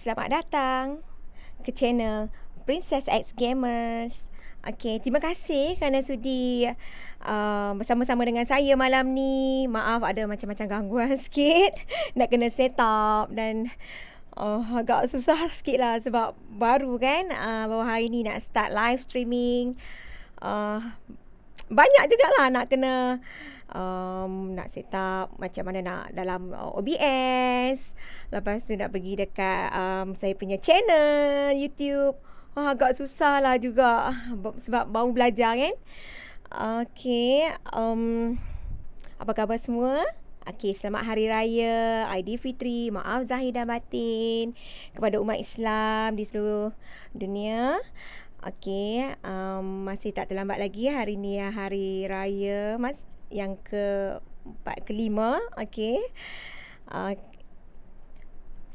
Selamat datang ke channel PrincessX GamerZ. Okey, terima kasih kerana sudi bersama-sama dengan saya malam ni. Maaf ada macam-macam gangguan sikit. Nak kena set up dan agak susah sikit lah sebab baru kan. Baru hari ni nak start live streaming. Banyak jugalah nak kena nak set up macam mana nak dalam OBS. Lepas tu nak pergi dekat saya punya channel YouTube. Agak susah lah juga sebab baru belajar kan. Okay, apa khabar semua? Okay, selamat Hari Raya Aidilfitri. Maaf zahir dan batin kepada umat Islam di seluruh dunia. Okay, masih tak terlambat lagi. Hari ni Hari Raya yang ke-4, ke-5. Okay.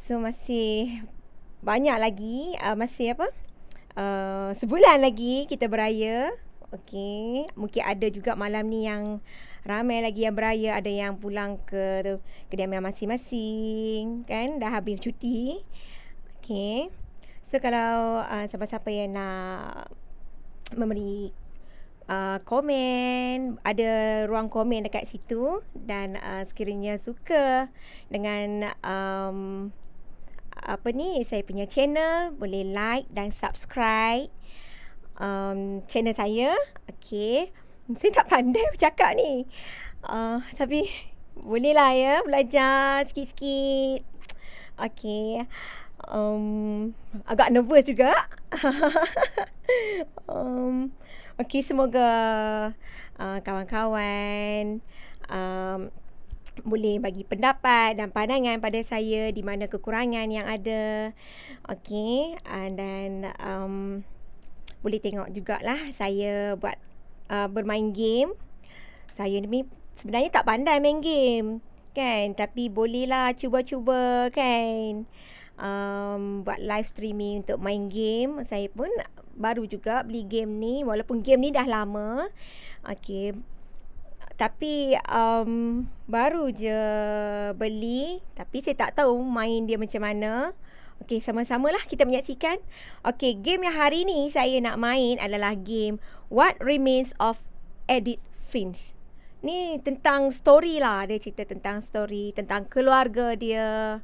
So masih banyak lagi. Masih apa? Sebulan lagi kita beraya. Okay. Mungkin ada juga malam ni yang ramai lagi yang beraya. Ada yang pulang ke kediaman masing-masing. Kan? Dah habis cuti. Okay. So kalau siapa-siapa yang nak memberi komen, ada ruang komen dekat situ. Dan sekiranya suka dengan saya punya channel, boleh like dan subscribe channel saya. Okay, saya tak pandai bercakap ni, tapi boleh lah ya, belajar sikit-sikit. Okay, agak nervous juga. Okay, semoga kawan-kawan boleh bagi pendapat dan pandangan pada saya di mana kekurangan yang ada. Okay, dan boleh tengok jugalah saya buat bermain game. Saya ni sebenarnya tak pandai main game kan, tapi bolehlah cuba-cuba kan. Buat live streaming untuk main game. Saya pun baru juga beli game ni, walaupun game ni dah lama. Okay, tapi baru je beli, tapi saya tak tahu main dia macam mana. Okay, sama-samalah kita menyaksikan. Okay, game yang hari ni saya nak main adalah game What Remains of Edith Finch. Ni tentang story lah. Dia cerita tentang story, tentang keluarga dia.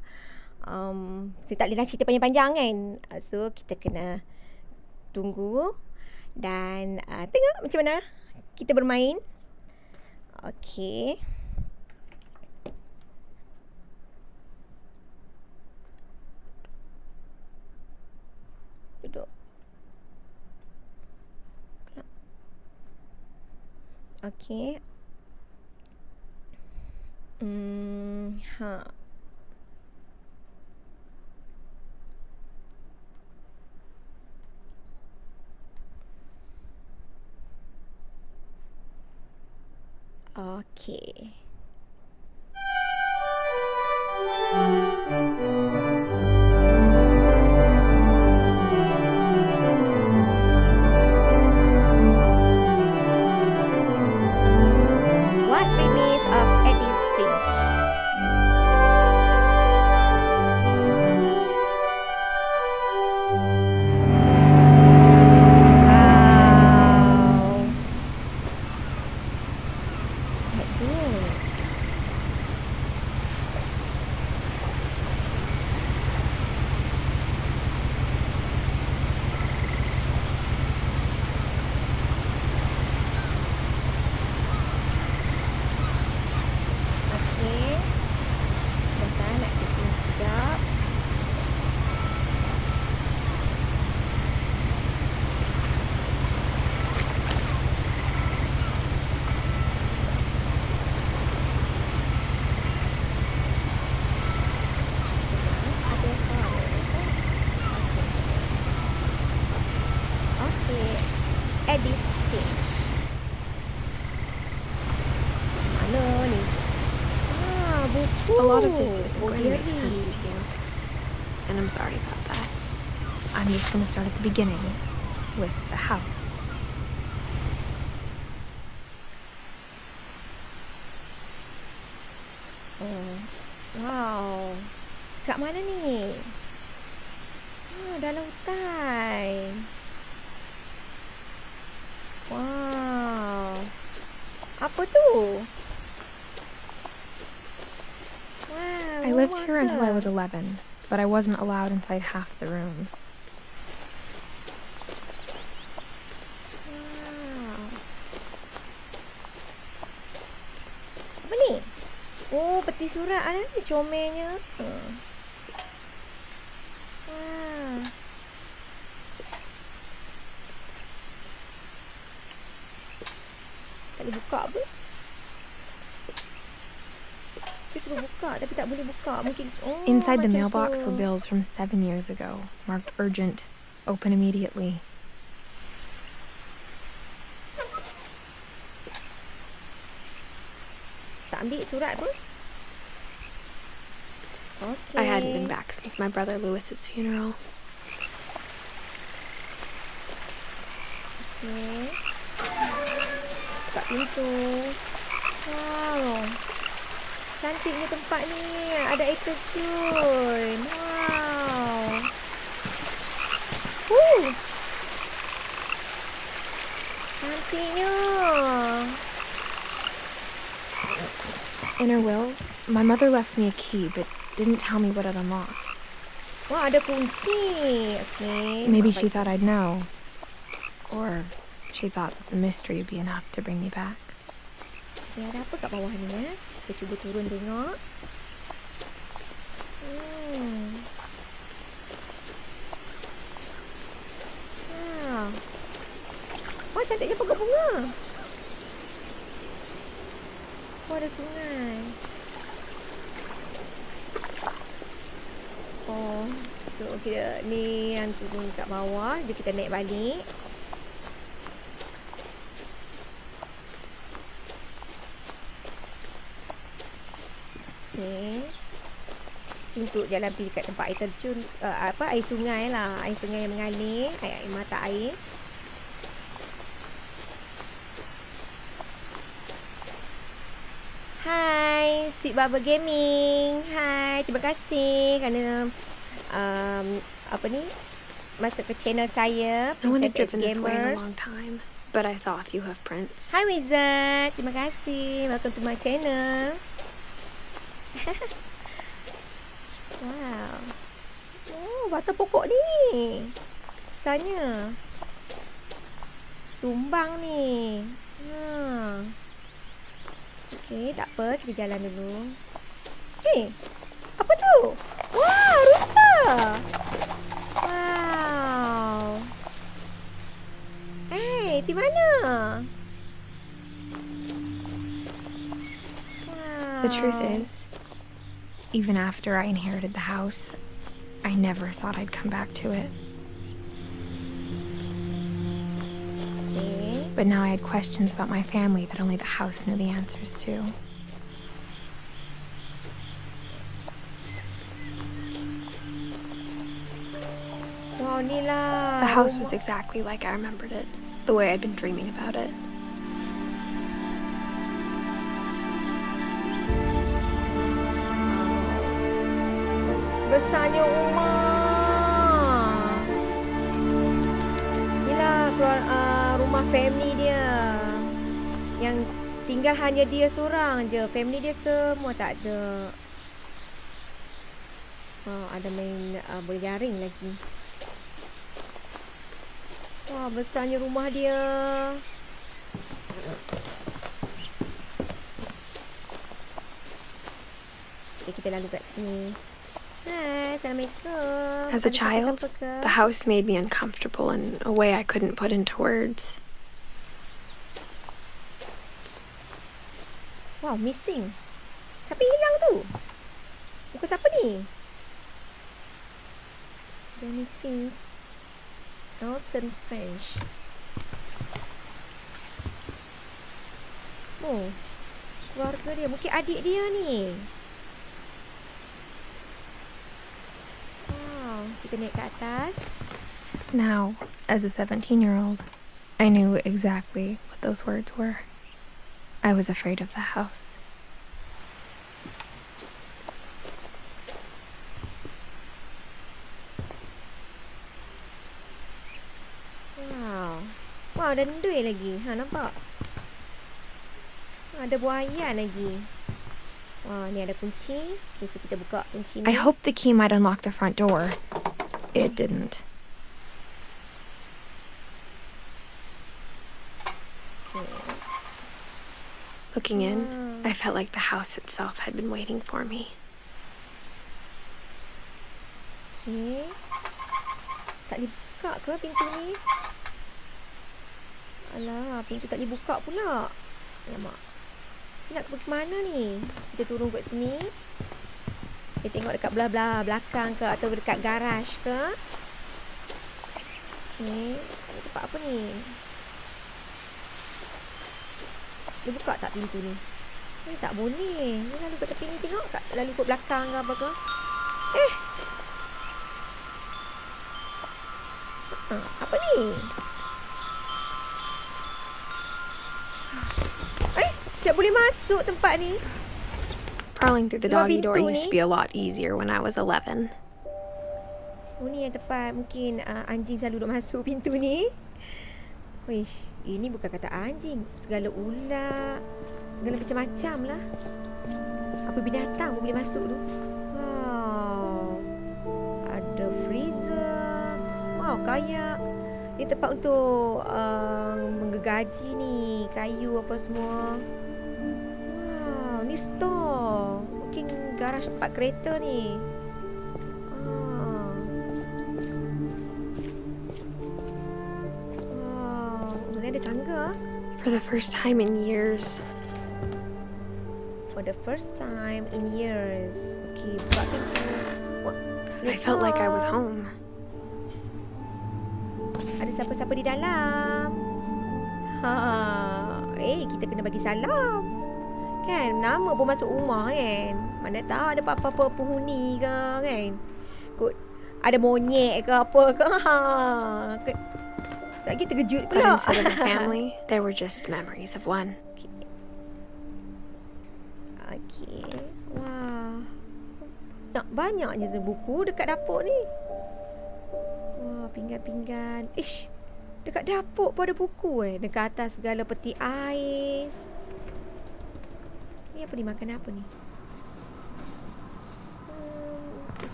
Saya tak boleh lah cerita panjang-panjang kan. So kita kena tunggu dan tengok macam mana kita bermain. Okay. Duduk. Okay. Okay. What Remains of Edith Finch. Edith Finch. Mana ni? Buku. A lot of this isn't going to make sense to you, and I'm sorry about that. I'm just going to start at the beginning with the house. Wow. Kat mana ni? dalam hutan. Wow. Apa tu? Wow. I lived here rumah until I ke? was 11, but I wasn't allowed inside half the rooms. Wow. Apa ni? Oh, peti surat ni comelnya. Wah. Tak boleh buka apa? Dia suruh buka tapi tak boleh buka. Mungkin Inside the macam mailbox tu. were bills from 7 years ago, marked urgent, open immediately. Tak ambil surat pun? Okay. I hadn't been back since my brother Lewis's funeral. Okay. Buka pintu. Wow. Cantiknya tempat ni. Ada air terjun. Wow. Cantiknya. In her will, my mother left me a key, but didn't tell me what it unlocked. Wah, ada kunci. Okay. Maybe she thought I'd know. Or she thought that the mystery would be enough to bring me back. Okay, ada apa kat bawah ni Kita cuba turun tengok. Wah, cantiknya pokok bunga. Oh, ada sungai. Oh, so kita ni yang turun kat bawah. Jadi kita naik balik. Okay. Untuk jalan pergi kat tempat air terjun, air sungai lah. Air sungai yang mengalir, air mata air. Hai, Sweet Bubble Gaming. Hai, terima kasih kerana masuk ke channel saya, No one has PrincessX driven this way in a GamerZ. long time, but I saw a few hoof prints. Hi Wizard, terima kasih. Welcome to my channel. Wow. Oh, batang pokok ni. Besarnya. Tumbang ni. Okey, tak apa. Kita jalan dulu. Apa tu? Wah, rusa. Wow. Di mana? Wow. The truth is, even after I inherited the house, I never thought I'd come back to it. Okay. But now I had questions about my family that only the house knew the answers to. Wow, ni lah. The house was exactly like I remembered it, the way I'd been dreaming about it. Besarnya rumah. Inilah rumah family dia. Yang tinggal hanya dia seorang je. Family dia semua tak ada. Ada main bola jaring lagi. Wah, besarnya rumah dia. Okay, kita lalu kat sini. Hai, Assalamualaikum. As a child, the house made me uncomfortable in a way I couldn't put into words. Wow, missing. Siapa hilang tu? Buku siapa ni? Edith Finch. Edith Finch. Oh, keluarga dia. Mungkin adik dia ni. Wow, kita naik ke atas. Now, as a 17-year-old, I knew exactly what those words were. I was afraid of the house. Wah, ada ndui lagi. Ha, nampak? Ada buaya lagi. Wah, ni ada kunci. Okay, so kita buka kunci ni. I hope the key might unlock the front door. It didn't. Looking in, I felt like the house itself had been waiting for me. Okay. Tak dibuka ke pintu ni? Alah, pintu tak dibuka pula. Alamak. Nak pergi mana ni? Kita turun kat sini. Kita tengok dekat belah-belah belakang ke atau dekat garaj ke. Okay. Ini tempat apa ni? Dia buka tak pintu ni? Ni tak boleh. Ni lalu kat tepi ni tengok kat. Lalu kat belakang ke apa ke. Apa ni? Siap boleh masuk tempat ni. Prowling through the doggy door used to be a lot easier when I was 11. Oh, ni yang tepat. Mungkin anjing selalu duduk masuk pintu ni. Wish, ini bukan kata anjing. Segala ulat. Segala macam-macam lah. Apa binatang pun boleh masuk tu. Wow. Ada freezer. Wow, kayak. Ni tempat untuk menggergaji ni. Kayu apa semua. Wow, ni store. Mungkin garaj tempat kereta ni. Ada tangga. For the first time in years. For the first time in years. Okay, buka pintu. I felt like I was home. Ada siapa-siapa di dalam? Kita kena bagi salam. Kan, nama pun masuk rumah kan. Mana tahu ada apa-apa penghuni ke kan. Kot ada monyet ke apa ke. Lagi terkejut pula. But instead of a family, there were just memories of one. Okay. Wah. Banyaknya buku dekat dapur ni. Wah, pinggan-pinggan. Ish. Dekat dapur pun ada buku Dekat atas segala peti ais. Ni apa ni? Makan apa ni?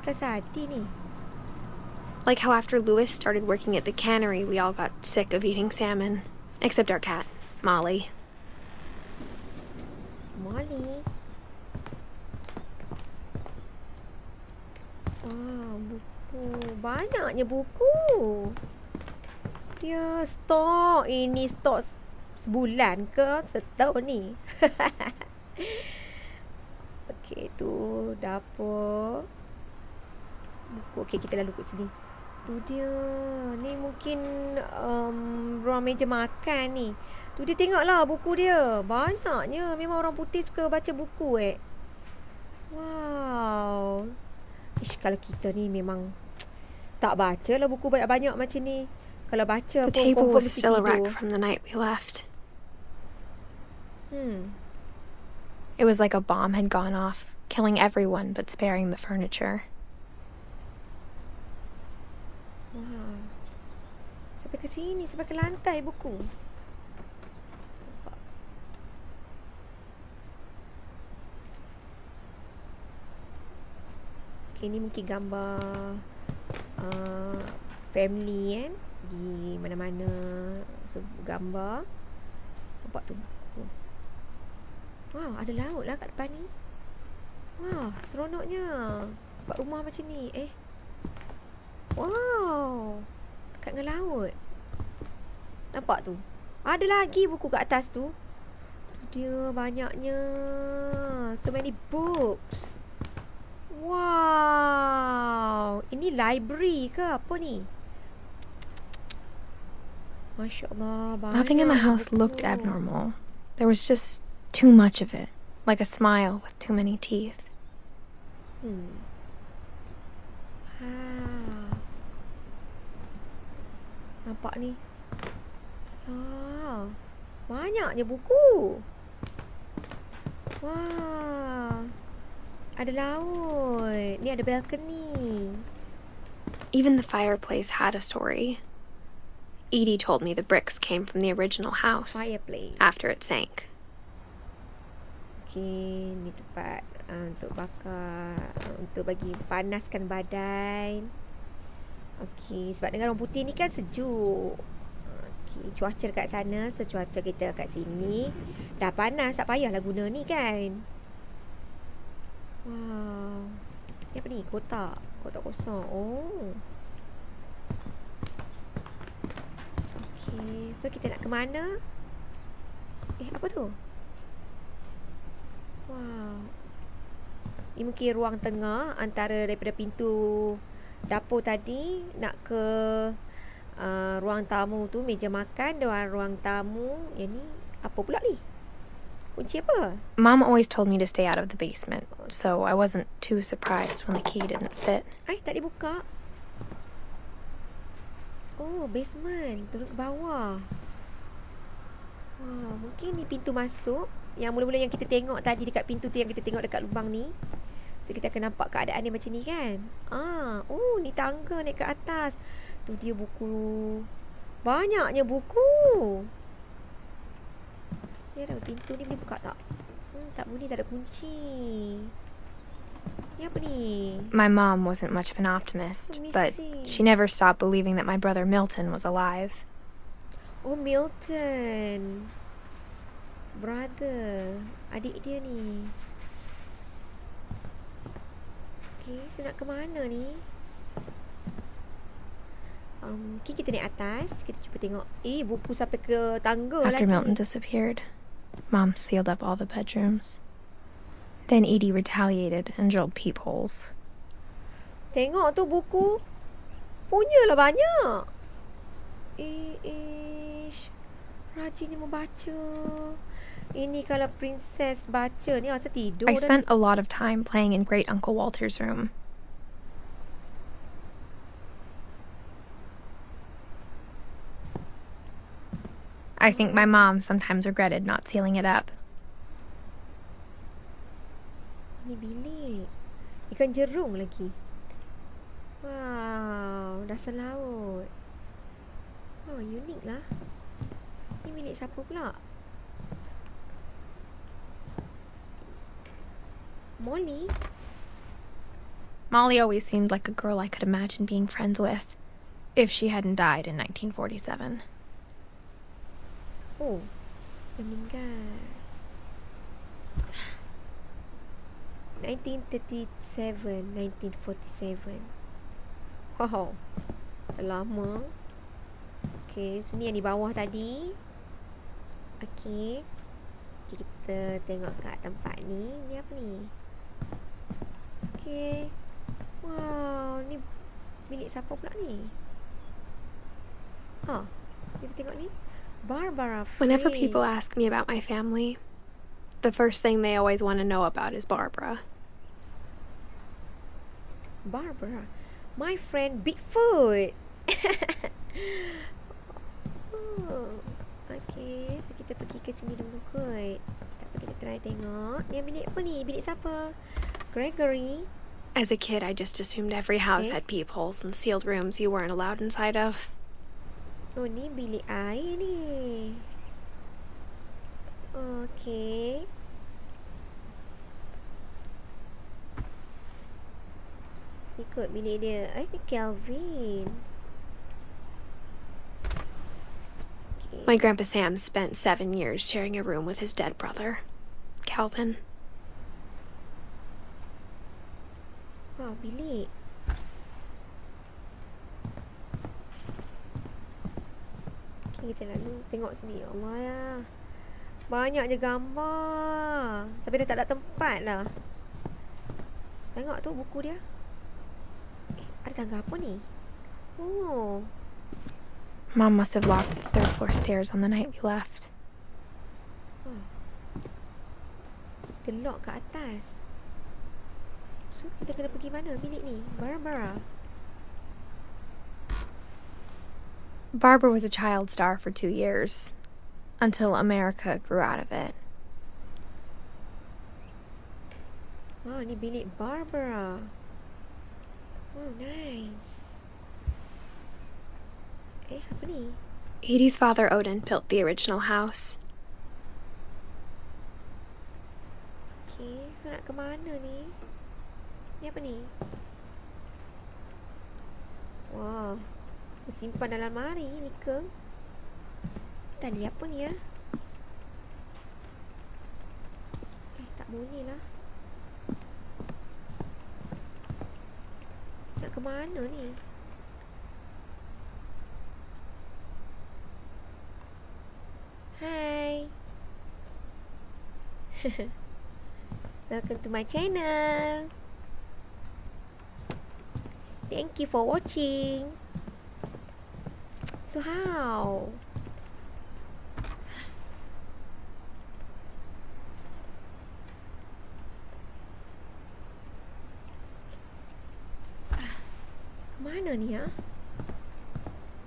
Kasadi ni. Like how after Louis started working at the cannery, we all got sick of eating salmon. Except our cat, Molly. Molly? Wah, buku. Banyaknya buku. Dia stok. Ini stok sebulan ke setahun ni. Okey, tu dapur. Buku. Okey, kita lalu ke sini. Tu dia. Ni mungkin ruang meja makan ni. Tu dia, tengoklah buku dia. Banyaknya. Memang orang putih suka baca buku Wow. Ish, kalau kita ni memang tak baca lah buku banyak-banyak macam ni. Kalau baca pun confirm mesti tidur. The table was still a wreck from the night we left. It was like a bomb had gone off, killing everyone but sparing the furniture. Wow. Sampai ke sini, sampai ke lantai buku. Okay, ni mungkin gambar family di mana-mana gambar. Nampak tu. Wow, ada laut lah kat depan ni. Wah, seronoknya. Nampak rumah macam ni. Wow. Dekat dengan laut. Nampak tu. Ada lagi buku kat atas tu. Dia banyaknya. So many books. Wow. Ini library ke apa ni? Masya Allah. Nothing in the house looked abnormal. There was just too much of it. Like a smile with too many teeth. Nampak ni. Banyaknya buku. Wah. Ada laut. Ni ada balcony. Even the fireplace had a story. Edie told me the bricks came from the original house Fireplace. after it sank. Okey, ni tempat untuk bakar, untuk bagi panaskan badan. Okey, sebab dengan orang putih ni kan sejuk. Okey, cuaca dekat sana, so cuaca kita kat sini dah panas, tak payahlah guna ni kan. Wow. Ni apa ni? Kotak. Kotak kosong. Oh. Okey, so kita nak ke mana? Apa tu? Wow. Ini mungkin ruang tengah antara daripada pintu dapur tadi nak ke ruang tamu tu, meja makan dan ruang tamu. Yang ni apa pula ni? Kunci apa? Mom always told me to stay out of the basement, so I wasn't too surprised when the key didn't fit. Tak dibuka. Oh, basement. Turun ke bawah. Wah, mungkin ni pintu masuk. Yang mula-mula yang kita tengok tadi dekat pintu tu, yang kita tengok dekat lubang ni. So kita akan nampak keadaan dia macam ni kan. Oh, ni tangga naik ke atas. Tu dia buku. Banyaknya buku. Ya dah, pintu ni boleh buka tak? Tak boleh, tak ada kunci. Ni apa ni? My mom wasn't much of an optimist, but she never stopped believing that my brother Milton was alive. Oh, Milton. Brother. Adik dia ni. Okay, so nak ke mana ni? Okay, kita naik atas. Kita cuba tengok. Buku sampai ke tangga After lagi. Milton disappeared, Mom sealed up all the bedrooms. Then Edie retaliated and drilled peepholes. Tengok tu buku. Punyalah banyak. Rajinnya membaca. Ini kalau princess baca ni asal tidur. I spent a lot of time playing in Great Uncle Walter's room. I think my mom sometimes regretted not sealing it up. Ni bilik. Ikan jerung lagi. Wow, dasar laut. Oh, unik lah. Ni bilik siapa pula? Molly? Molly always seemed like a girl I could imagine being friends with, if she hadn't died in 1947. Oh, dah meninggal. 1937, 1947. Wow, dah lama. Okay, so ni yang di bawah tadi. Okay, kita tengok kat tempat ni. Ni apa ni? Okay. Wow, ni bilik siapa pula ni? Kita tengok ni. Barbara Finch. Whenever people ask me about my family, the first thing they always want to know about is Barbara. Barbara, my friend Bigfoot. Okay, so kita pergi ke sini dulu kot. Tak apa, kita try tengok. Yang bilik apa ni? Bilik siapa? Gregory. As a kid, I just assumed every house had peepholes and sealed rooms you weren't allowed inside of. Oh, ni bilik air ni. Okay. Ikut bilik dia. Ni Kelvin. Okay. My Grandpa Sam spent 7 years sharing a room with his dead brother, Calvin. Wah, bilik. Okay, kita lalu tengok sini. Ya Allah ya. Banyak je gambar. Sampai dah tak ada tempat lah. Tengok tu buku dia. Ada tangga apa ni? Oh. Mom must have locked the third floor stairs on the night we left. Dia lock kat atas. So, kita kena pergi mana bilik ni? Barbara. Barbara was a child star for 2 years, until America grew out of it. Wow, ni bilik Barbara. Oh, nice. Apa ni? Edie's father, Odin, built the original house. Okay, so nak ke mana ni? Ni apa ni? Wah, simpan dalam lemari ni ke? Tali apa ni ya? Tak boleh lah. Nak ke mana ni? Hai. Welcome to my channel. Thank you for watching. So how? Mana ni ya?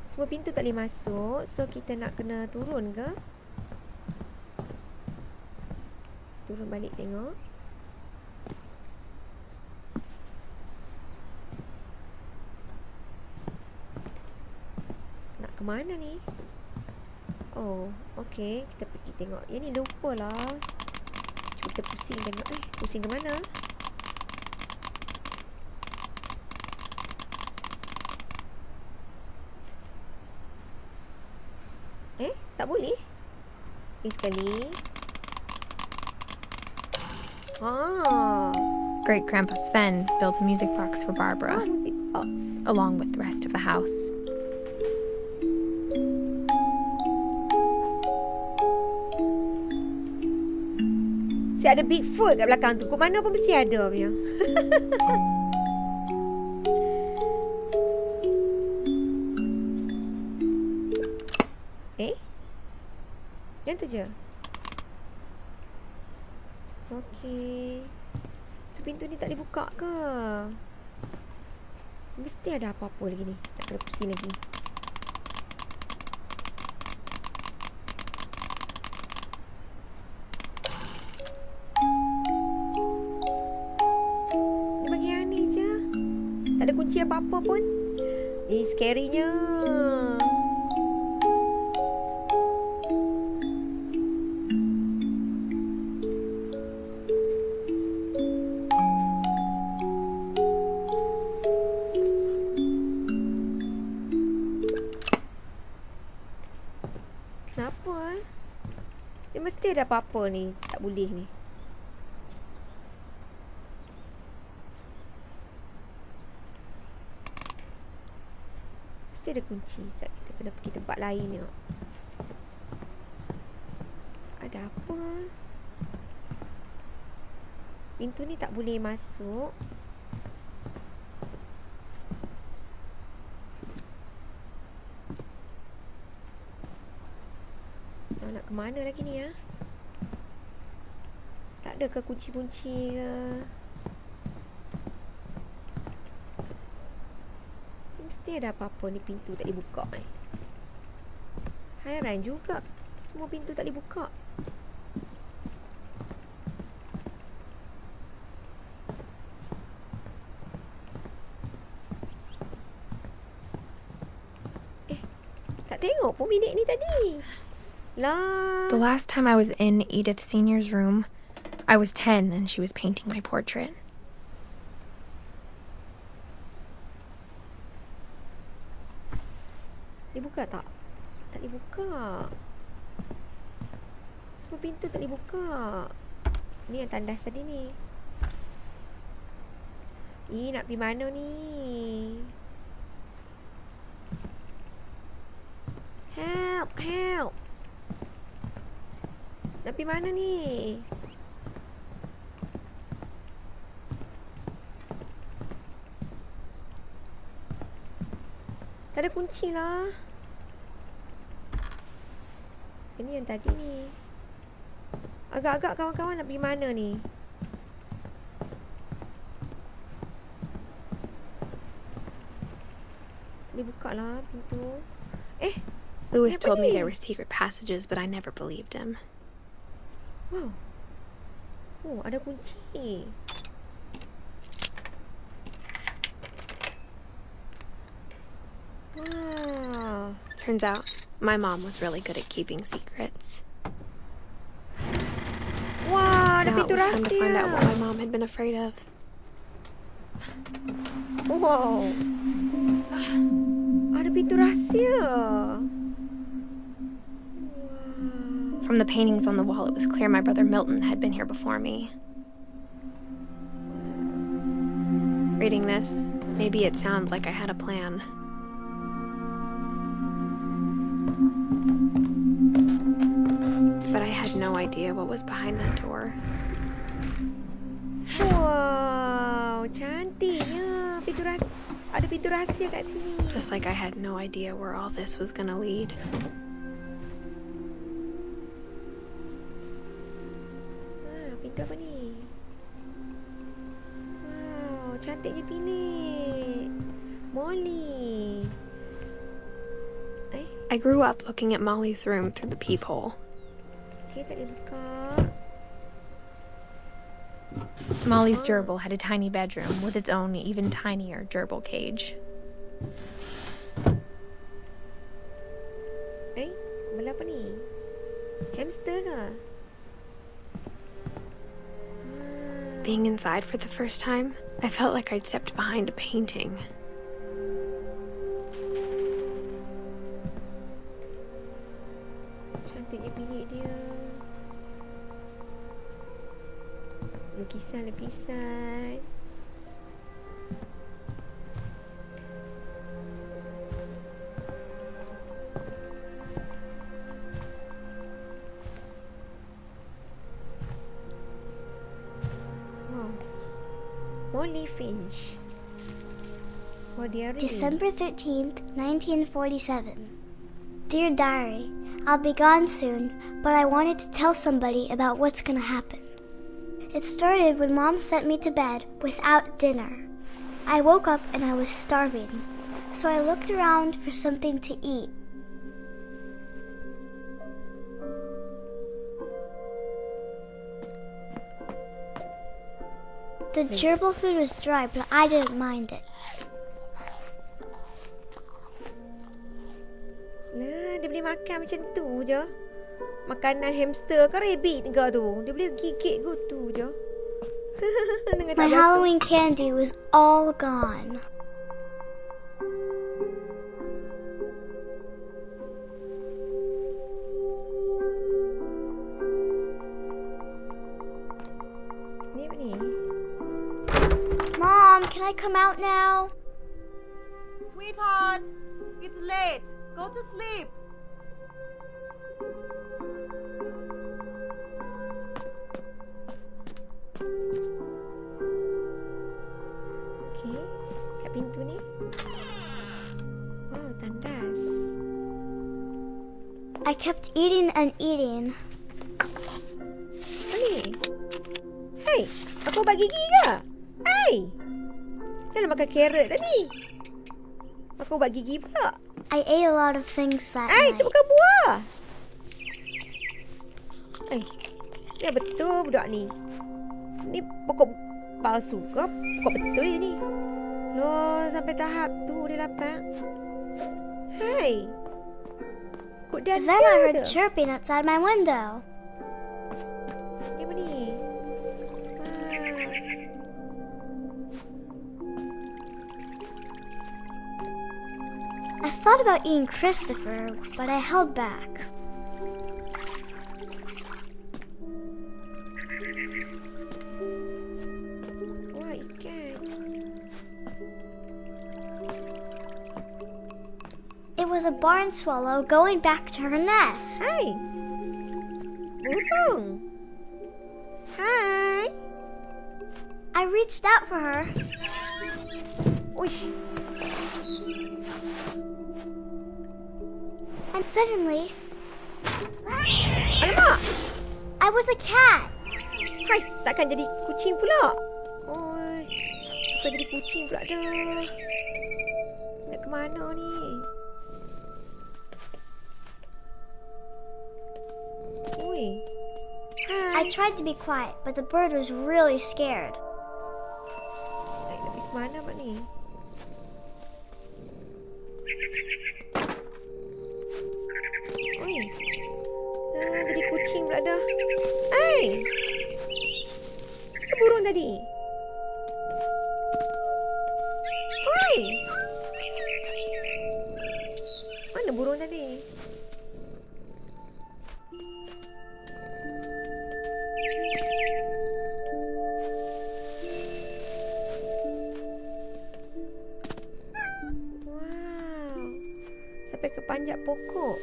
Semua pintu tak boleh masuk. So kita nak kena turun ke? Turun balik tengok. Nak ke mana ni? Oh, okay. Kita pergi tengok. Yang ni lupa lah. Cuba kita pusing tengok. Pusing ke mana? Tak boleh. Ini sekali. Great Grandpa Sven built a music box for Barbara, Music box. along with the rest of the house. Si ada Bigfoot kat belakang tu. Kok mana pun mesti ada punya. Yang tu je. Okey. So pintu ni tak boleh buka ke? Mesti ada apa-apa lagi ni. Nak kena pusing lagi. Ni bagian ni je. Tak ada kunci apa-apa pun. Scary-nya. Dia mesti ada apa-apa ni. Tak boleh ni. Mesti ada kunci. Sekejap kita kena pergi tempat lain ni. Ada apa? Pintu ni tak boleh masuk. Nak ke mana lagi ni ya? Tak ada ke kunci-kunci ke? Mesti ada apa-apa ni, pintu tak boleh buka ni. Hairan juga. Semua pintu tak boleh buka. Tak tengok pun bilik ni tadi. Lah. The last time I was in Edith Senior's room, I was 10 and she was painting my portrait. Dia buka tak? Tak boleh buka. Semua pintu tak boleh buka. Ni yang tandas tadi ni. Nak pergi mana ni? Help, help. Nak pergi mana ni? Tak ada kunci lah. Ini yang tadi ni. Agak-agak kawan-kawan nak pergi mana ni? Tak boleh buka lah pintu. Louis told me there were secret passages, but I never believed him. Wow. Oh, ada kunci. Wow. Turns out, My mom was really good at keeping secrets. Wah, ada Now it pintu was time to find out what rahsia. my mom had been afraid of. Wow. Ada pintu rahsia. From the paintings on the wall, it was clear my brother Milton had been here before me. Reading this, maybe it sounds like I had a plan. But I had no idea what was behind that door. Wow, cantiknya. Ada pintu rahsia kat sini. Just like I had no idea where all this was gonna lead. Pintu apa ni? Wow, cantiknya bilik. Molly. I grew up looking at Molly's room through the peephole. Okay, tak boleh buka. Molly's gerbil had a tiny bedroom with its own even tinier gerbil cage. Benda apa ni? Hamster ke? Being inside for the first time, I felt like I'd stepped behind a painting. Cantiknya bilik dia. Lukisan-lukisan. Wow. Molly Finch. Oh, diary. December 13th, 1947. Dear Diary, I'll be gone soon, but I wanted to tell somebody about what's gonna happen. It started when Mom sent me to bed without dinner. I woke up and I was starving, so I looked around for something to eat. The gerbil food was dry, but I didn't mind it. Lah, dia boleh makan macam tu je. Makanan hamster ke rabbit ke tu. Dia boleh gigit gitu je. Dengan My tak biasa. Halloween candy was all gone. Ni apa ni? Mom, can I come out now? Sweetheart, it's late. Go to sleep. Okay, kat pintu ni. Wow, tandas. I kept eating and eating. Apa ni? Hey, aku bagi gigi ke? Hey! Dah nak makan carrot tadi. Aku ubat gigi pula. I ate a lot of things that Hey, night. tu bukan buah. Eh, dia betul budak ni. Ni pokok palsu ke? Pokok betul je ni. Loh, sampai tahap tu dia lapar. Hey. Kok dia Then I heard chirping outside my window. Ni apa ni? I thought about eating Christopher, but I held back. Wah, ikan. It was a barn swallow going back to her nest. Hai. Burung. Hai. I reached out for her. Uish. And suddenly, Alamak. I was a cat. Hai, takkan jadi kucing pula. Oi. Takkan jadi kucing pula dah. Nak ke mana ni? Oi. Hai. I tried to be quiet, but the bird was really scared. Nak pergi ke mana mak ni? tadi? Hai! Mana burung tadi? Wow. Sampai ke panjat pokok.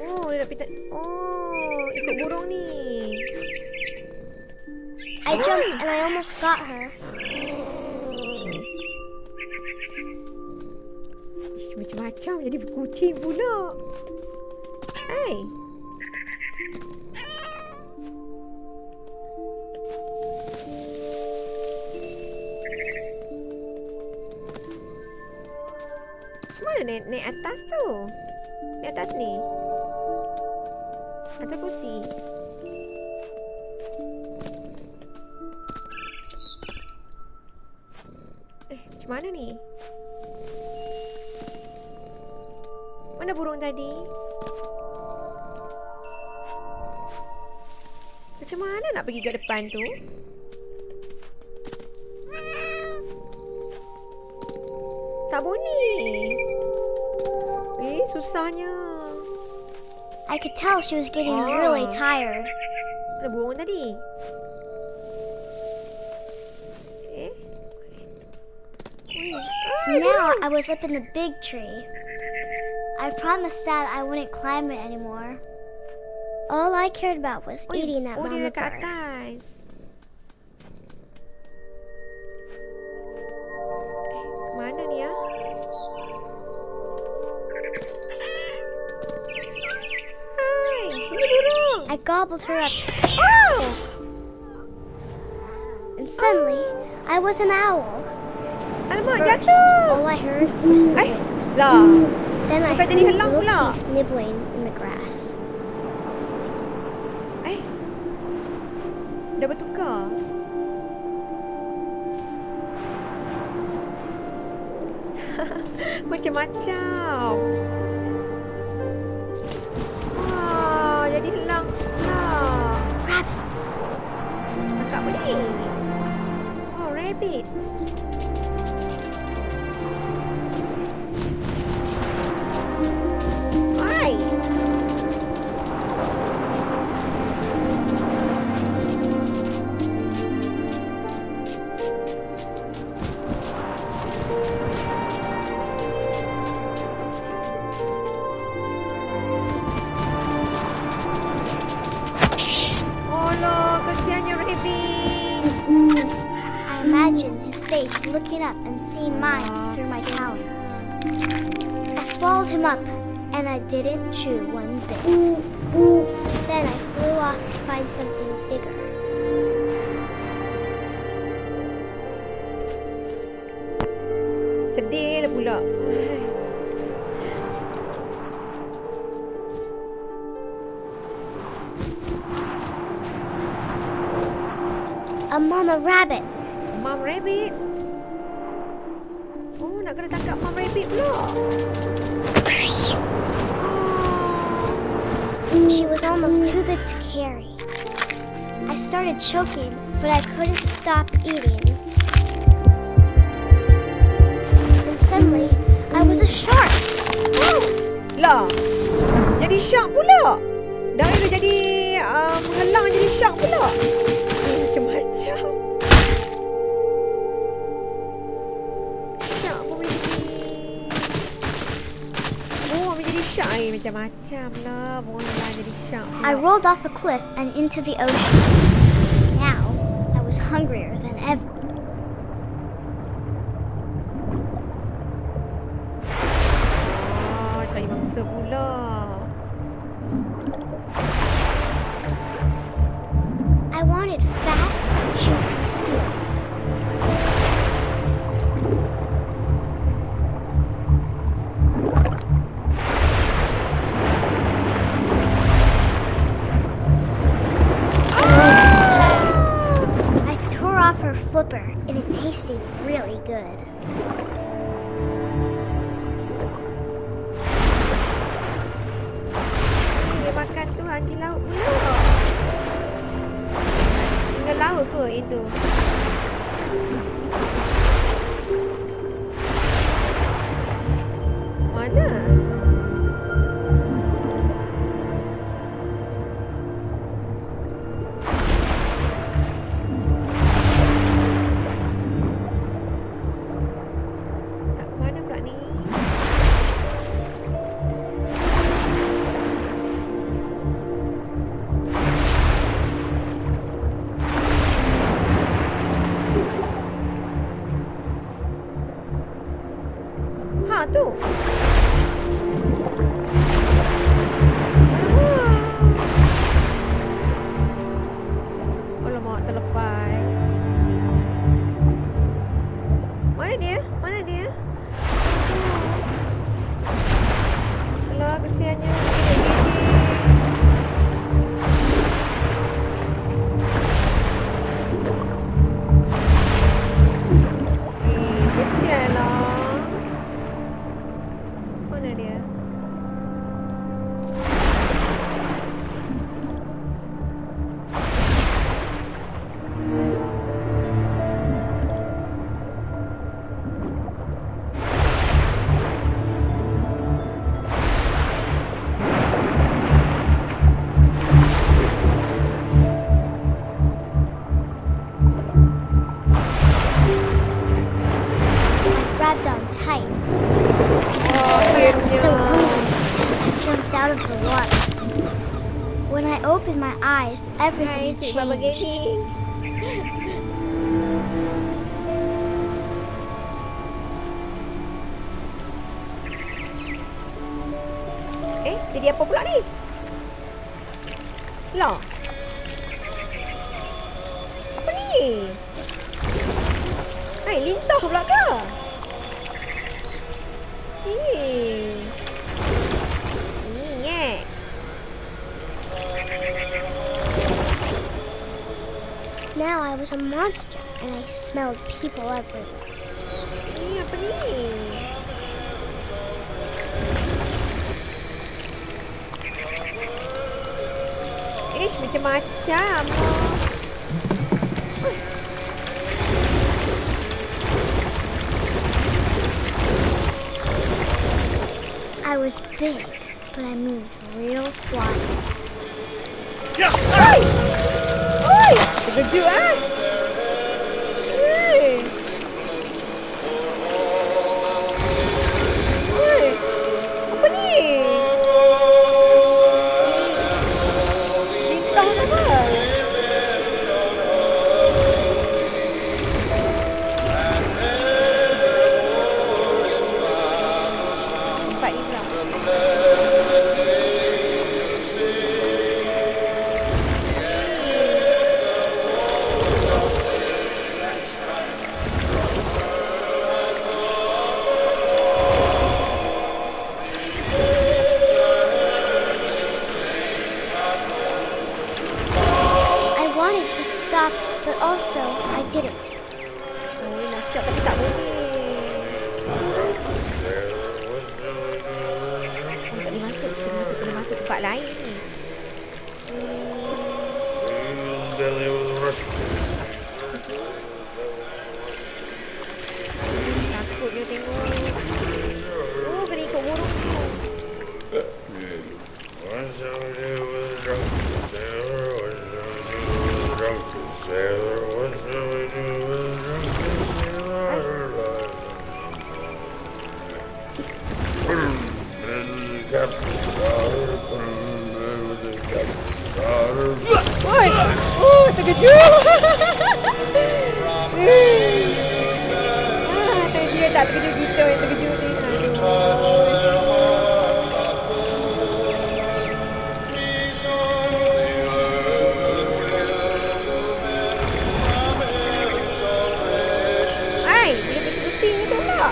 Oh, dia nak pergi. Oh, ikut burung ni. I jumped and I almost got her. Ish, macam-macam jadi kucing pula. Hai. Mana naik atas tu? Di atas ni. Atas kursi. Macam mana ni? Mana burung tadi? Macam mana nak pergi ke depan tu? Tak bunyi. Susahnya. I could tell she was getting really tired. Ada burung tadi. Now I was up in the big tree. I promised Dad I wouldn't climb it anymore. All I cared about was eating that dia mama dekat bird. atas. Mana ni ya? Hai, sini burung. I gobbled her up, Oh! and suddenly I was an owl. Alamak, First, jatuh. all I heard was the Ay, wind. lah. Then I bukan heard jadi helang little pula. teeth nibbling in the grass. Dah bertukar. Macam-macam. Wah, jadi helang pula. Rabbits. Kakak apa ni? Oh, rabbits. Hai. I imagined his face looking up and seeing mine through my talons. I swallowed him up, and I didn't chew one bit. Then I flew off to find something bigger. Sedih lah pula. A mama rabbit. Mom rabbit. Oh, nak kena tangkap mom rabbit pula. She was almost too big to carry. I started choking, but I couldn't stop eating. And suddenly, I was a shark. Lah, jadi shark pula. Dah jadi menghalang jadi shark pula. Macam-macam. Shark pun boleh jadi. Oh, boleh jadi shark ni. Macam-macam lah. Menghalang jadi shark pula. I rolled off a cliff and into the ocean. Now, I was hungrier than ever. Oh, cari mangsa pula. I wanted fat, juicy seals. I tore off her flipper, and it tasted really good. Dia makan tu anjing laut pula. ke itu? Mana? Nak ke mana pula ni? Ha tu. Alamak, terlepas. Mana dia? Mana dia? Alah, kesiannya. Kesian lah. Mana dia? Grabbed on tight. Oh, I was so hungry, I jumped out of the water. When I opened my eyes, everything had Cik Baba changed. Gaming. Jadi apa pula ni? Lah. Apa ni? Lintah pula ke? Now I was a monster and I smelled people everywhere. Apa ni? Macam-macam. I was big, but I moved real quiet. Oi! Oi! Terkejut ah. Oi! Apa ni? Lintah ke apa? Nampak ni pula. But also, I didn't. Oh, nak stop tapi tak boleh. Tak boleh masuk. Kena masuk tempat lain ni. Takut dia tengok. Oh, kena ikut burung tu. Oi! Oh, terkejut. Dia tak terkejut kita yang terkejut ni. Hai, boleh pusing-pusing ni tu pula.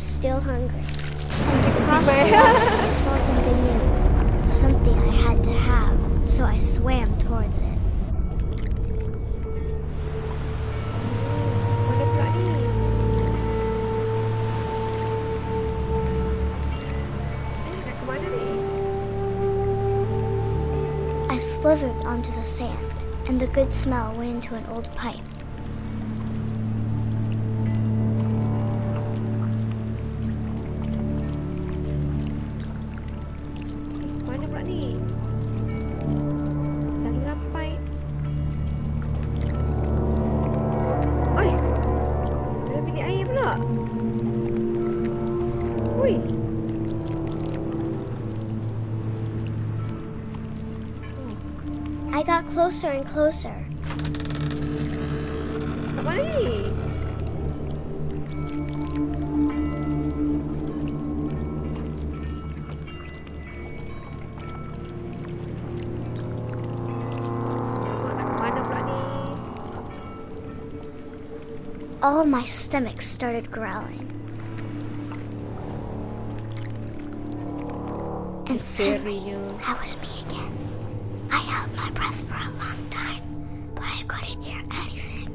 was still hungry. And to cross the water, I smelled something new. Something I had to have, so I swam towards it. Mana pula ni? Nak ke mana ni? I slithered onto the sand, and the good smell went into an old pipe. Mana pula ni? Saluran pipe. Oi! Dalam bilik air pula. Ui. I got closer and closer. Kat mana ni? Mana pula ni? All my stomach started growling. And suddenly, Serinya. I was me again. I held my breath for a long time, but I couldn't hear anything.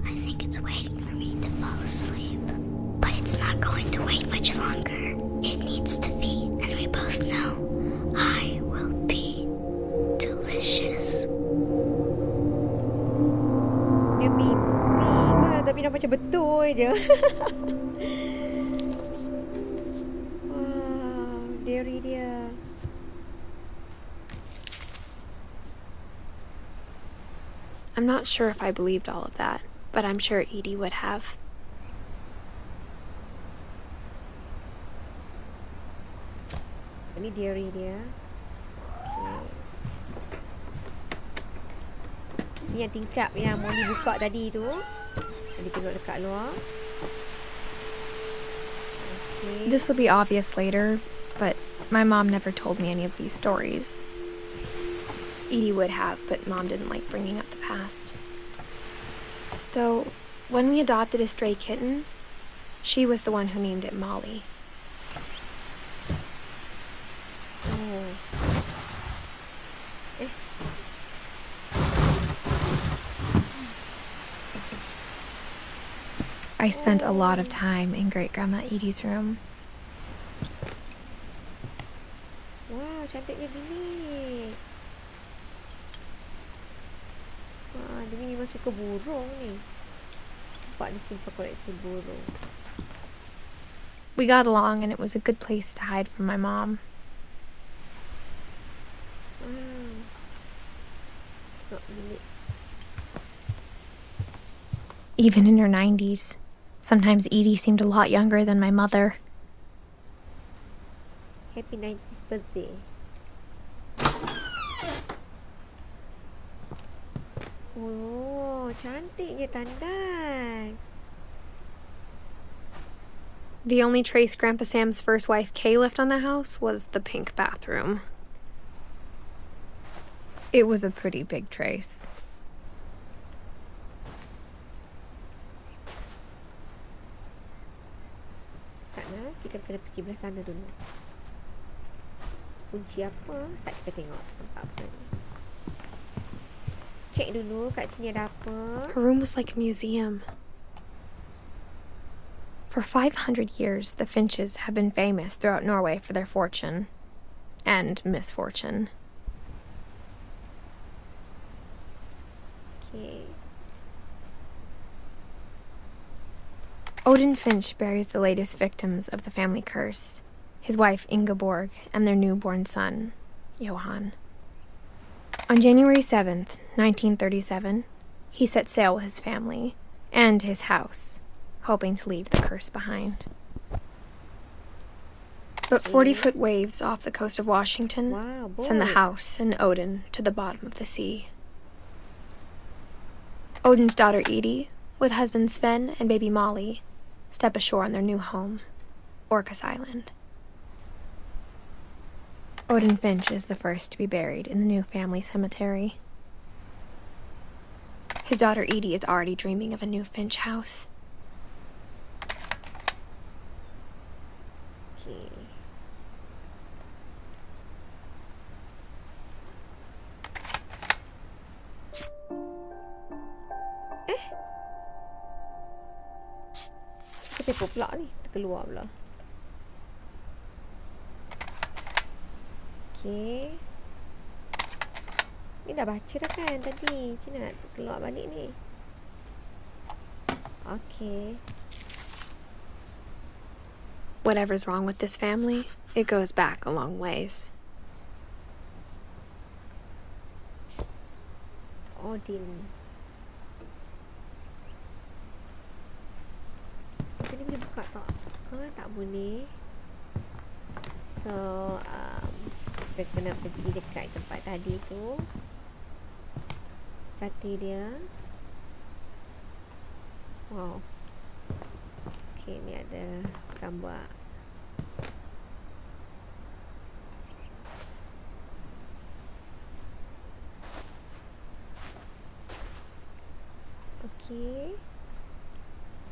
I think it's waiting for me to fall asleep. But it's not going to wait much longer. It needs to feed, and we both know I will be delicious. Dia mimpi kan, tapi dah macam betul je. Wah, dairy dia. I'm not sure if I believed all of that, but I'm sure Edie would have. Ini dairy dia. Okay. Ni yang tingkap yang Molly buka tadi tu. Jadi tengok dekat luar. Okay. This will be obvious later, but my mom never told me any of these stories. Edie would have, but Mom didn't like bringing up the past. Though, when we adopted a stray kitten, she was the one who named it Molly. Oh. I spent a lot of time in Great-Grandma Edie's room. Wow, cantiknya bilik. Wah, dia memang suka burung ni. Nampak dia simpan koleksi burung. We got along, and it was a good place to hide from my mom. Tengok bilik. Even in her 90s, sometimes Edie seemed a lot younger than my mother. Happy 90th birthday. Oh, cantiknya tandas. The only trace Grandpa Sam's first wife Kay left on the house was the pink bathroom. It was a pretty big trace. Sana, kita kena pergi belah sana dulu. Kunci apa? Sat kita tengok nampak apa ni. Cek dulu kat sini ada apa. Her room was like a museum. For 500 years, the Finches have been famous throughout Norway for their fortune and misfortune. Okay. Odin Finch buries the latest victims of the family curse, his wife Ingeborg and their newborn son, Johan. On January 7th, 1937, he set sail with his family and his house, hoping to leave the curse behind. But 40-foot waves off the coast of Washington send the house and Odin to the bottom of the sea. Odin's daughter Edie, with husband Sven and baby Molly, step ashore on their new home, Orcas Island. Odin Finch is the first to be buried in the new family cemetery. His daughter Edie is already dreaming of a new Finch house. Kenapa pula ni? Terkeluar pula. Okay. Ni dah baca dah kan tadi. Macam mana nak keluar balik ni? Okay. Whatever's wrong with this family, it goes back a long ways. Odin. Macam ni boleh buka tak? Tak boleh. So, kita kena pergi dekat tempat tadi tu. Kata dia. Wow. Okay, ni ada gambar. Okay.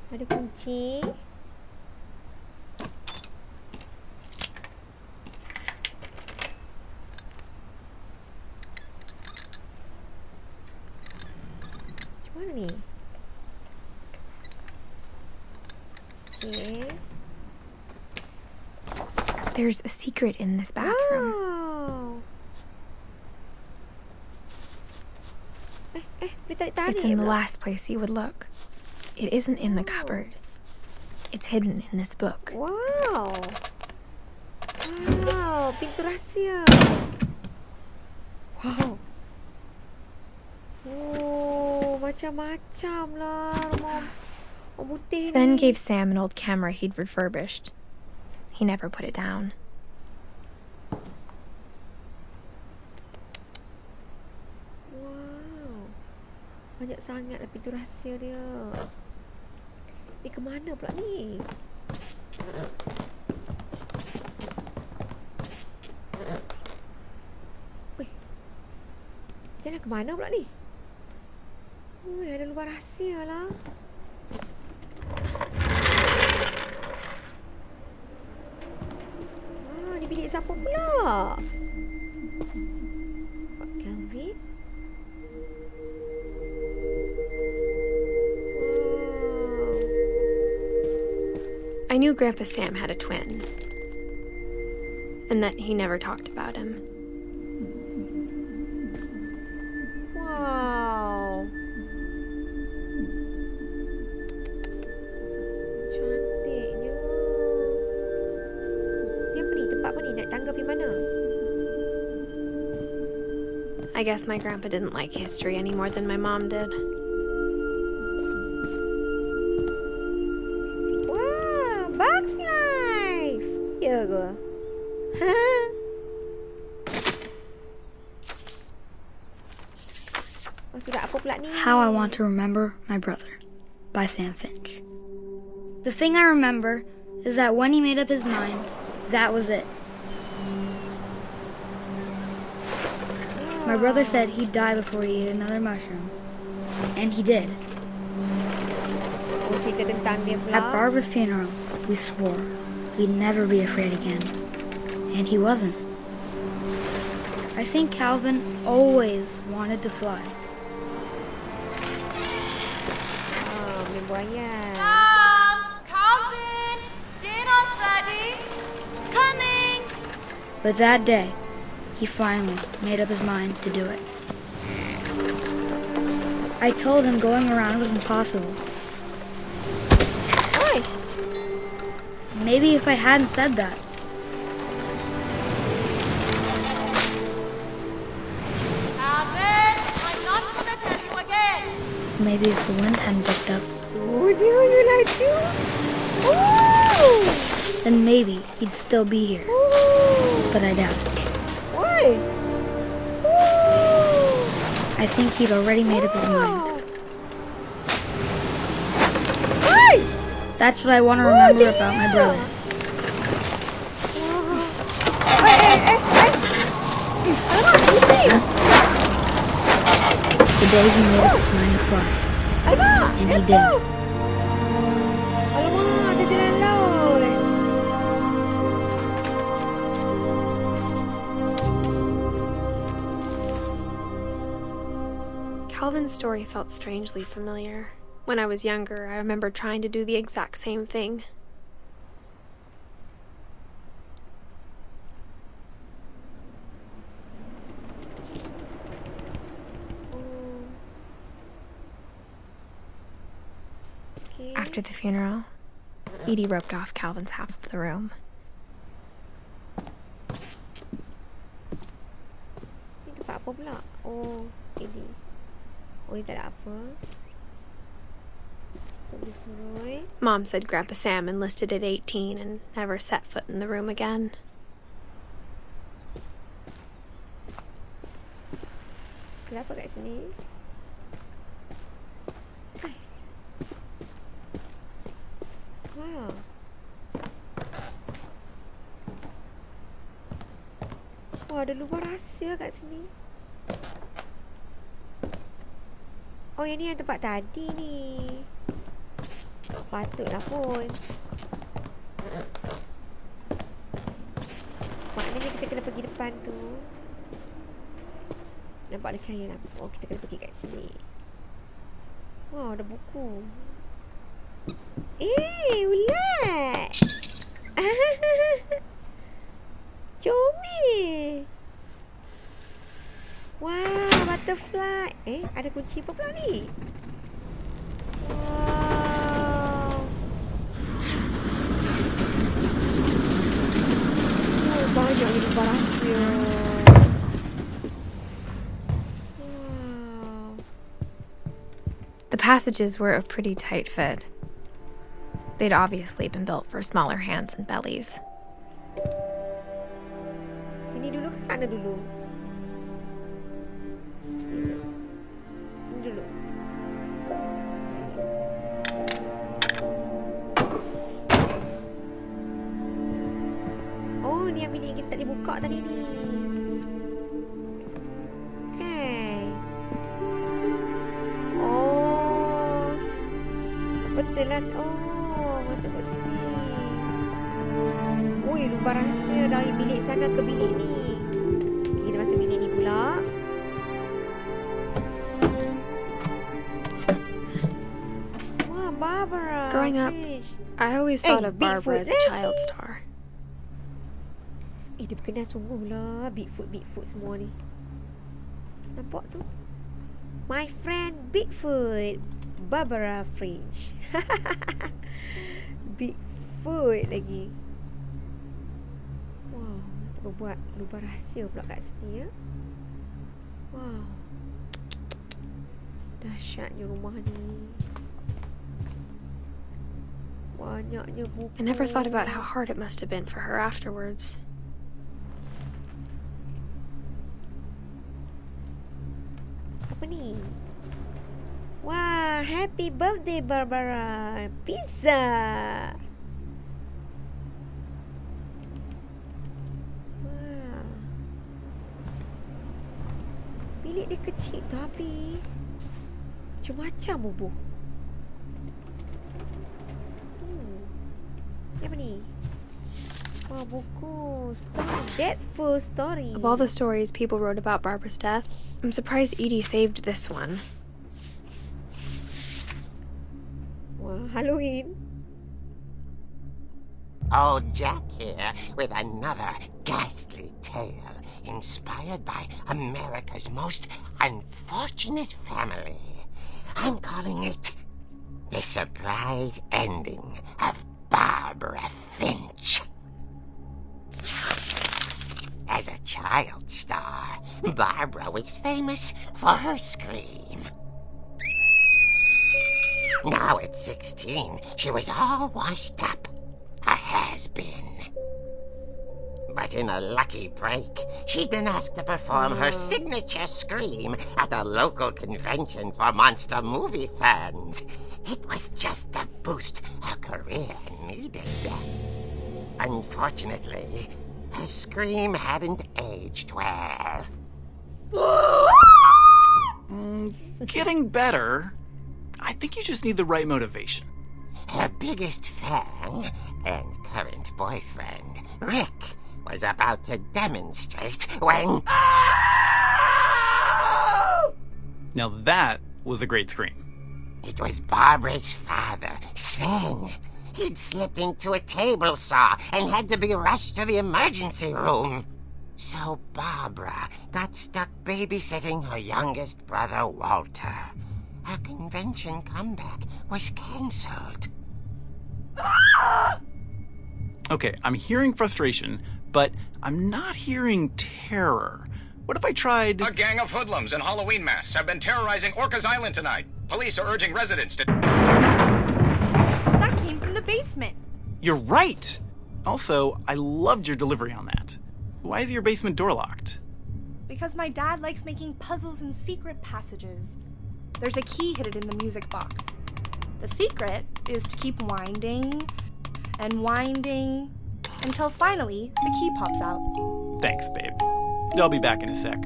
Ada kunci. Macam mana ni? Okay. There's a secret in this bathroom. Wow. Boleh tarik-tarik It's in the pula. last place you would look. It isn't in the cupboard. It's hidden in this book. Wow. Wow, pintu rahsia. Wow. Oh, macam-macam lah rumah putih Sven ni. gave Sam an old camera he'd refurbished. He never put it down. Wow. Banyak sangat lah pintu rahsia dia. Ni ke mana pula ni? Weh. Jalan ke mana pula ni? Weh, ada lubang rahsia lah. Ni bilik siapa pula? Pak Kelvin? Wow. I knew Grandpa Sam had a twin, and that he never talked about him. Wow. Cantiknya. Ni apa ni? Tempat apa ni? Naik tangga pergi mana? I guess my grandpa didn't like history any more than my mom did. Wah, Bugs Life. Ya ke? Oh, sudah apa pula ni? How I Want to Remember My Brother by Sam Finch. The thing I remember is that when he made up his mind, that was it. My brother said he'd die before he ate another mushroom. And he did. Oh, cerita tentang dia pula. At Barbara's funeral, we swore we'd never be afraid again. And he wasn't. I think Calvin always wanted to fly. Oh, main buaya. Calvin, dinner's ready. Coming! But that day, he finally made up his mind to do it. I told him going around was impossible. Oi! Maybe if I hadn't said that. Calvin, I'm not gonna tell you again. Maybe if the wind hadn't picked up, Would you like to? Ooh! then maybe he'd still be here. Ooh! But I doubt it. Oi! Ooh! I think he'd already made up his mind. Oi! That's what I want to remember about my brother. The day he made up his mind to fly. And he did. Alamak, ada jalan laut. Calvin's story felt strangely familiar. When I was younger, I remember trying to do the exact same thing. Okay. After the funeral, Edie roped off Calvin's half of the room. Ni tempat apa pula? Oh, ini. Oh, ni tak ada apa. So, boleh turun. Mom said Grandpa Sam enlisted at 18 and never set foot in the room again. Kenapa kat sini? Wow. Wah, ada lubang rahsia kat sini. Oh, yang ni yang tempat tadi ni. Patutlah pun. Maknanya kita kena pergi depan tu. Nampak ada cahaya lampu. Oh, kita kena pergi kat sini. Wow, ada buku. Ulat. Comel. Wow, butterfly. Ada kunci apa pula ni? Wow. Oh, banyak ni lubang rahsia. Wow. The passages were a pretty tight fit. They'd obviously been built for smaller hands and bellies. Sini dulu ke sana dulu? Sini dulu. Oh, ni yang bilik kita tak dibuka tadi ni. Kan? Oh. Betul lah. Oh, masuk kat sini. Ui, lubang rahsia dari bilik sana ke bilik ni. Kita masuk bilik ni pula. Wah, Barbara. Growing up, Fish. I always thought of Barbara Bigfoot. as a child star. Dia berkenal sungguh lah. Bigfoot semua ni. Nampak tu? My friend Bigfoot. Barbara Finch. Bigfoot lagi. Wow, dia buat lubang rahsia pula kat sini ya. Wow. Dahsyatnya rumah ni. Banyaknya buku. I never thought about how hard it must have been for her afterwards. Apa ni? Wah, happy birthday Barbara. Pizza. Wah. Bilik dia kecil tapi macam-macam bubuh. Ni apa ni? Wah, buku story, deathful story. Of all the stories people wrote about Barbara's death, I'm surprised Edie saved this one. Wah, Halloween. Old Jack here with another ghastly tale inspired by America's most unfortunate family. I'm calling it The Surprise Ending of Barbara Finch. As a child star, Barbara was famous for her scream. Now at 16, she was all washed up, a has-been. But in a lucky break, she'd been asked to perform her signature scream at a local convention for monster movie fans. It was just the boost her career needed. Unfortunately, her scream hadn't aged well. Getting better. I think you just need the right motivation. Her biggest fan and current boyfriend, Rick, was about to demonstrate when... Now that was a great scream. It was Barbara's father, Sven. He'd slipped into a table saw and had to be rushed to the emergency room. So Barbara got stuck babysitting her youngest brother, Walter. Her convention comeback was cancelled. Okay, I'm hearing frustration, but I'm not hearing terror. What if I tried... A gang of hoodlums in Halloween masks have been terrorizing Orcas Island tonight. Police are urging residents to... That came from the basement. You're right! Also, I loved your delivery on that. Why is your basement door locked? Because my dad likes making puzzles and secret passages. There's a key hidden in the music box. The secret is to keep winding and winding until finally the key pops out. Thanks, babe. I'll be back in a sec.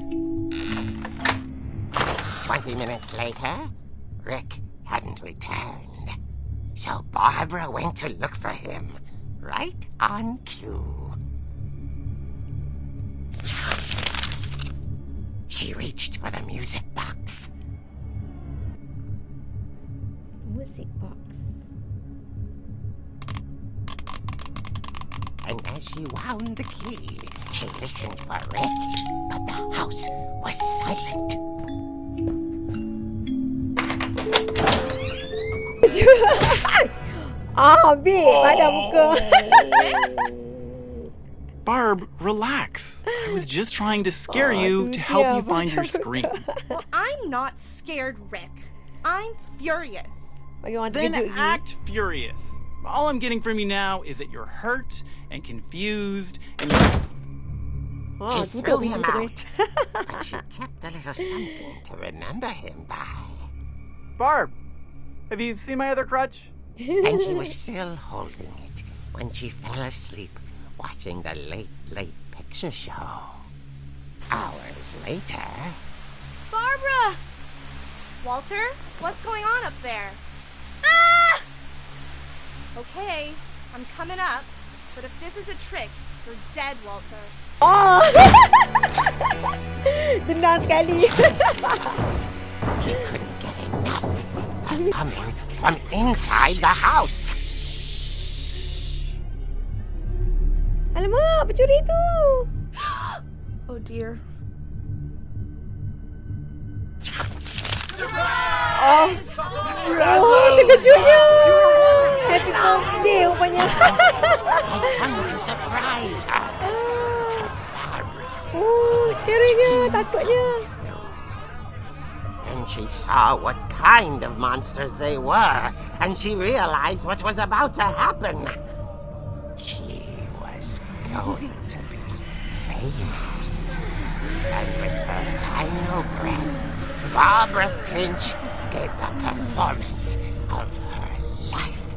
20 minutes later, Rick hadn't returned. So Barbara went to look for him, right on cue. She reached for the music box. Music box. And as she wound the key, she listened for Rick, but the house was silent. Babe, ada muka. Barb, relax. I was just trying to scare you to help you find your screen. Well, I'm not scared, Rick. I'm furious. Then act furious. All I'm getting from you now is that you're hurt and confused and She threw him out, but she kept a little something to remember him by. Barb, have you seen my other crutch? And she was still holding it when she fell asleep watching the late picture show. Hours later... Barbara! Walter, what's going on up there? Ah! Okay, I'm coming up, but if this is a trick, you're dead, Walter. Tenang sekali. He couldn't get enough of coming from inside the house. Alamak, pencuri tu. Oh dear. Oh, terkejutnya. Happy birthday rupanya. Had come to surprise her. For Barbara. Oh, scary-nya, takutnya. Then she saw what kind of monsters they were, and she realized what was about to happen. She was going to be famous. And with her final breath, Barbara Finch gave the performance of her life.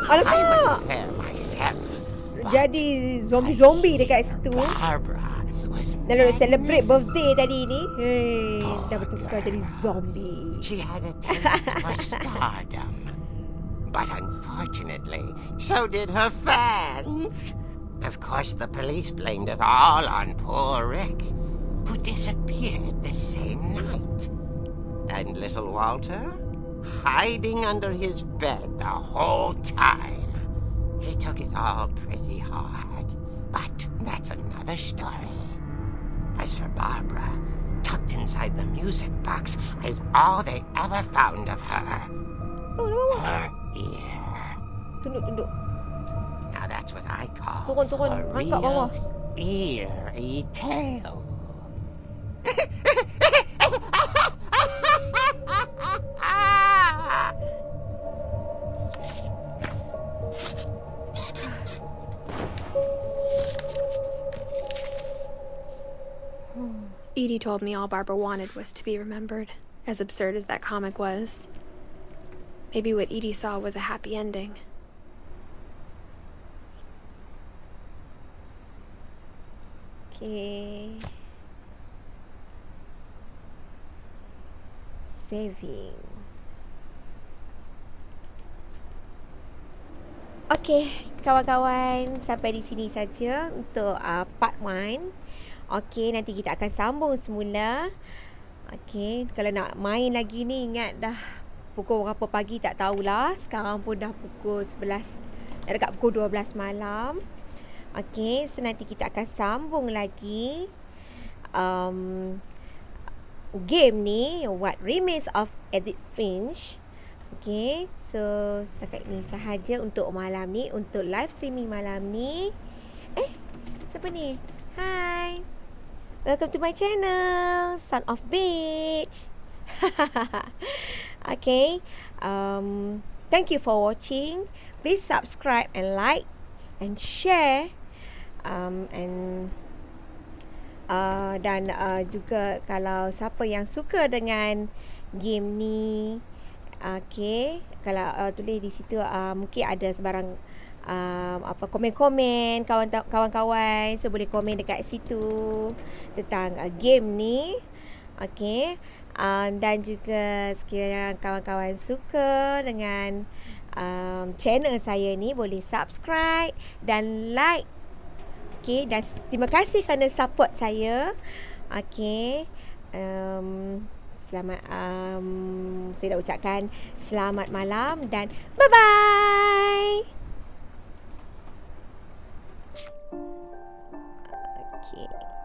I wasn't there myself. Jadi zombie-zombie dekat situ. Barbara was Lalu celebrate birthday tadi ni. Hey, dah bertukar jadi zombie. She had a taste for stardom. But unfortunately, so did her fans. Of course, the police blamed it all on poor Rick, who disappeared the same night. And little Walter, hiding under his bed the whole time. He took it all pretty hard, but that's another story. As for Barbara, tucked inside the music box is all they ever found of her. Her ear. Tunduk. Now that's what I call Turun. a Angkat bawah. real eerie tale. Edie told me all Barbara wanted was to be remembered, as absurd as that comic was. Maybe what Edie saw was a happy ending. Okay. Saving. Okay, kawan-kawan, sampai di sini saja untuk part 1 Okey, nanti kita akan sambung semula. Okey, kalau nak main lagi ni, ingat dah pukul berapa pagi tak tahulah. Sekarang pun dah pukul 11, dah dekat pukul 12 malam. Okey, so nanti kita akan sambung lagi game ni, What Remains of Edith Finch. Okey, so setakat ni sahaja untuk malam ni, untuk live streaming malam ni. Siapa ni? Hi, welcome to my channel, Son of Bitch. Okay, thank you for watching. Please subscribe and like and share, dan juga kalau siapa yang suka dengan game ni, okay, kalau tulis di situ, mungkin ada sebarang komen-komen kawan-kawan, so boleh komen dekat situ tentang game ni. Okay, dan juga sekiranya kawan-kawan suka dengan channel saya ni, boleh subscribe dan like. Okay, dan terima kasih kerana support saya. Okay, selamat, saya dah ucapkan selamat malam dan bye-bye. Okay.